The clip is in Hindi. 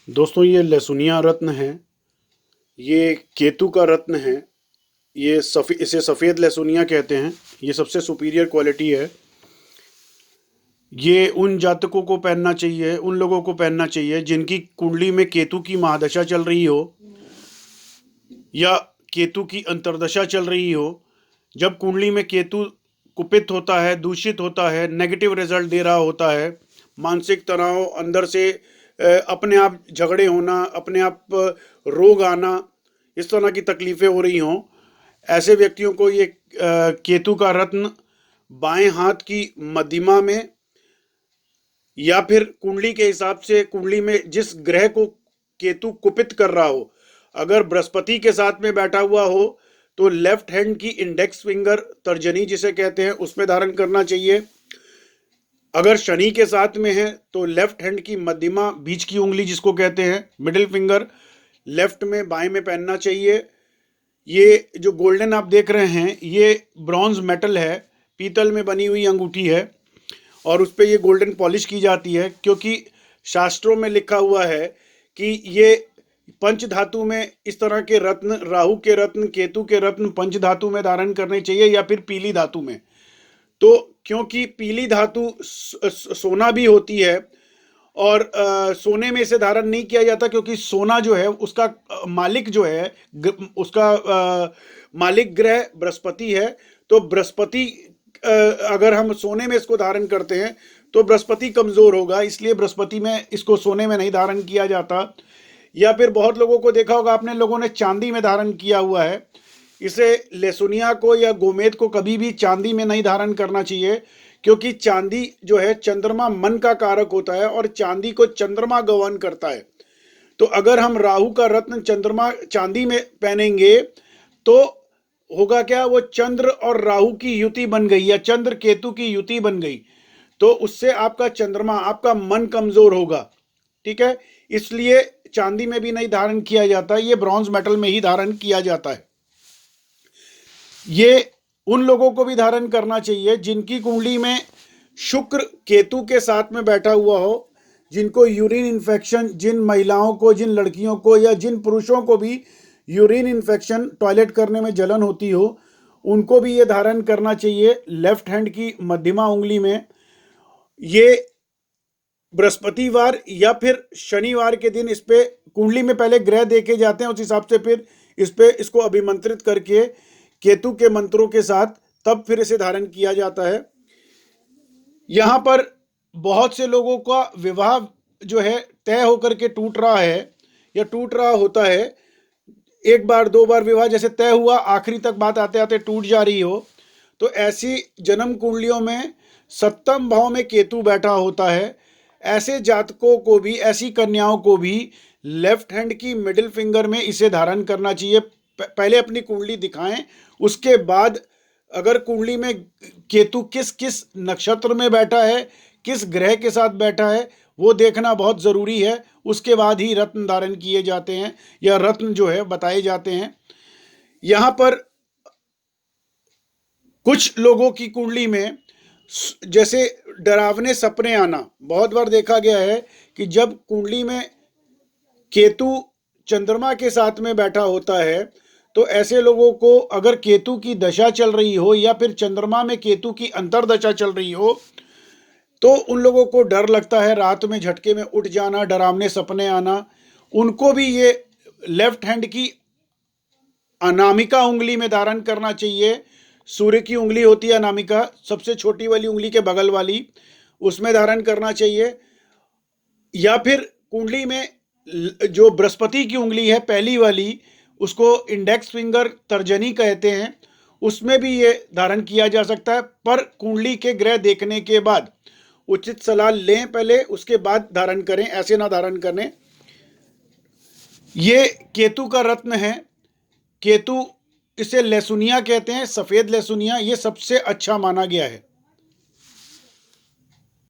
दोस्तों ये लहसुनिया रत्न है। ये केतु का रत्न है। इसे सफ़ेद लहसुनिया कहते हैं। ये सबसे सुपीरियर क्वालिटी है। ये उन जातकों को पहनना चाहिए, उन लोगों को पहनना चाहिए जिनकी कुंडली में केतु की महादशा चल रही हो या केतु की अंतर्दशा चल रही हो। जब कुंडली में केतु कुपित होता है, दूषित होता है, नेगेटिव रिजल्ट दे रहा होता है, मानसिक तनाव, अंदर से अपने आप झगड़े होना, अपने आप रोग आना, इस तरह की तकलीफ़ें हो रही हों, ऐसे व्यक्तियों को ये केतु का रत्न बाएं हाथ की मध्यमा में या फिर कुंडली के हिसाब से, कुंडली में जिस ग्रह को केतु कुपित कर रहा हो, अगर बृहस्पति के साथ में बैठा हुआ हो तो लेफ्ट हैंड की इंडेक्स फिंगर, तर्जनी जिसे कहते हैं, उसमें धारण करना चाहिए। अगर शनि के साथ में है तो लेफ्ट हैंड की मध्यमा, बीच की उंगली जिसको कहते हैं, मिडिल फिंगर, लेफ्ट में, बाएं में पहनना चाहिए। ये जो गोल्डन आप देख रहे हैं, ये ब्रॉन्ज मेटल है, पीतल में बनी हुई अंगूठी है और उस पर ये गोल्डन पॉलिश की जाती है, क्योंकि शास्त्रों में लिखा हुआ है कि ये पंच धातु में इस तरह के रत्न, राहु के रत्न, केतु के रत्न पंच धातु में धारण करने चाहिए या फिर पीली धातु में। तो क्योंकि पीली धातु सोना भी होती है और सोने में इसे धारण नहीं किया जाता, क्योंकि सोना जो है उसका मालिक जो है, उसका मालिक ग्रह बृहस्पति है। तो बृहस्पति, अगर हम सोने में इसको धारण करते हैं तो बृहस्पति कमज़ोर होगा, इसलिए बृहस्पति में इसको सोने में नहीं धारण किया जाता। या फिर बहुत लोगों को देखा होगा आपने, लोगों ने चांदी में धारण किया हुआ है। इसे लहसुनिया को या गोमेद को कभी भी चांदी में नहीं धारण करना चाहिए, क्योंकि चांदी जो है चंद्रमा मन का कारक होता है और चांदी को चंद्रमा गवर्न करता है। तो अगर हम राहु का रत्न चंद्रमा चांदी में पहनेंगे तो होगा क्या, वो चंद्र और राहु की युति बन गई या चंद्र केतु की युति बन गई, तो उससे आपका चंद्रमा, आपका मन कमजोर होगा। ठीक है, इसलिए चांदी में भी नहीं धारण किया जाता, ये ब्रॉन्ज मेटल में ही धारण किया जाता है। ये उन लोगों को भी धारण करना चाहिए जिनकी कुंडली में शुक्र केतु के साथ में बैठा हुआ हो, जिनको यूरिन इन्फेक्शन, जिन महिलाओं को, जिन लड़कियों को या जिन पुरुषों को भी यूरिन इन्फेक्शन, टॉयलेट करने में जलन होती हो, उनको भी ये धारण करना चाहिए लेफ्ट हैंड की मध्यमा उंगली में। ये बृहस्पतिवार या फिर शनिवार के दिन इस पे कुंडली में पहले ग्रह देखे जाते हैं, उस हिसाब से फिर इस पे इसको अभिमंत्रित करके केतु के मंत्रों के साथ तब फिर इसे धारण किया जाता है। यहाँ पर बहुत से लोगों का विवाह जो है तय होकर के टूट रहा है या टूट रहा होता है। एक बार दो बार विवाह जैसे तय हुआ, आखिरी तक बात आते आते टूट जा रही हो, तो ऐसी जन्म कुंडलियों में सप्तम भाव में केतु बैठा होता है। ऐसे जातकों को भी, ऐसी कन्याओं को भी लेफ्ट हैंड की मिडिल फिंगर में इसे धारण करना चाहिए। पहले अपनी कुंडली दिखाएं, उसके बाद अगर कुंडली में केतु किस किस नक्षत्र में बैठा है, किस ग्रह के साथ बैठा है, वो देखना बहुत ज़रूरी है। उसके बाद ही रत्न धारण किए जाते हैं या रत्न जो है बताए जाते हैं। यहाँ पर कुछ लोगों की कुंडली में जैसे डरावने सपने आना बहुत बार देखा गया है कि जब कुंडली में केतु चंद्रमा के साथ में बैठा होता है, तो ऐसे लोगों को अगर केतु की दशा चल रही हो या फिर चंद्रमा में केतु की अंतर्दशा चल रही हो, तो उन लोगों को डर लगता है, रात में झटके में उठ जाना, डरावने सपने आना। उनको भी ये लेफ्ट हैंड की अनामिका उंगली में धारण करना चाहिए। सूर्य की उंगली होती है अनामिका, सबसे छोटी वाली उंगली के बगल वाली, उसमें धारण करना चाहिए। या फिर कुंडली में जो बृहस्पति की उंगली है पहली वाली, उसको इंडेक्स फिंगर, तर्जनी कहते हैं, उसमें भी ये धारण किया जा सकता है। पर कुंडली के ग्रह देखने के बाद उचित सलाह लें पहले, उसके बाद धारण करें, ऐसे ना धारण करें। ये केतु का रत्न है। केतु, इसे लहसुनिया कहते हैं, सफ़ेद लहसुनिया, ये सबसे अच्छा माना गया है।